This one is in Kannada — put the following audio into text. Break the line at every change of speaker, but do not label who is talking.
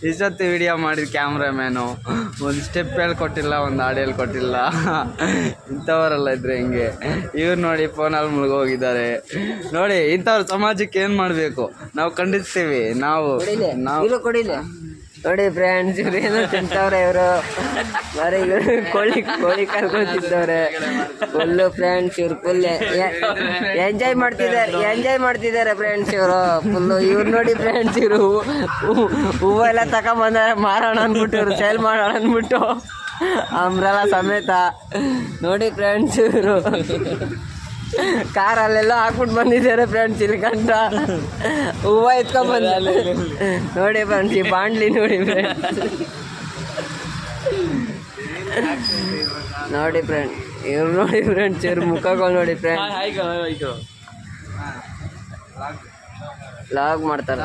ಇಷ್ಟೊತ್ತು ವಿಡಿಯೋ ಮಾಡಿದ ಕ್ಯಾಮ್ರಾಮ್ಯಾನು ಒಂದು ಸ್ಟೆಪ್ ಹೇಳ್ಕೊಟ್ಟಿಲ್ಲ, ಒಂದು ಹಾಡು ಹೇಳ್ಕೊಟ್ಟಿಲ್ಲ. ಇಂಥವರೆಲ್ಲ ಇದ್ರೆ ಹೆಂಗೆ? ಇವ್ರು ನೋಡಿ ಫೋನಲ್ಲಿ ಮುಳುಗೋಗಿದ್ದಾರೆ ನೋಡಿ. ಇಂಥವ್ರು ಸಮಾಜಕ್ಕೆ ಏನು ಮಾಡಬೇಕು ನಾವು ಖಂಡಿಸ್ತೀವಿ. ನಾವು
ನೋಡಿ ಫ್ರೆಂಡ್ಸ್, ಇವ್ರು ಏನೋ ತಿಂತವ್ರೆ. ಇವರು ಬರೀ ಕೋಳಿ ಕರ್ಕೊತಿದ್ದವ್ರೆ ಫುಲ್ಲು ಫ್ರೆಂಡ್ಸ್. ಇವ್ರು ಫುಲ್ ಎಂಜಾಯ್ ಮಾಡ್ತಿದ್ದಾರೆ ಫ್ರೆಂಡ್ಸ್. ಇವರು ಫುಲ್ಲು ಇವ್ರು ನೋಡಿ ಫ್ರೆಂಡ್ಸ್, ಇವರು ಹೂವೆಲ್ಲ ತಗೊಂಬಂದಾರೆ ಮಾರೋಣ ಅಂದ್ಬಿಟ್ಟು, ಇವರು ಸೇಲ್ ಮಾಡೋಣ ಅಂದ್ಬಿಟ್ಟು ಅಂಬ್ರೆಲ್ಲ ಸಮೇತ ನೋಡಿ ಫ್ರೆಂಡ್ಸ್. ಇವರು ಕಾರಲ್ಲೆಲ್ಲ ಹಾಕ್ಬಿಟ್ಟು ಬಂದಿದ್ದಾರೆ ಫ್ರೆಂಡ್ಸ್. ಇಲ್ಲಿ ಗಂಟ ಹೂವು ಎತ್ಕೊಂಡ್ಬಂದ ನೋಡಿ ಫ್ರೆಂಡ್ಸ್. ಈ ಬಾಂಡ್ಲಿ ನೋಡಿ ಫ್ರೆಂಡ್ಸ್, ನೋಡಿ ಫ್ರೆಂಡ್ಸ್. ಇವ್ರು ನೋಡಿ ಫ್ರೆಂಡ್ಸ್, ಇವ್ರ ಮುಖಗಳು ನೋಡಿ ಫ್ರೆಂಡ್ಸ್. ಲಾಗ್ ಮಾಡ್ತಾರೆ.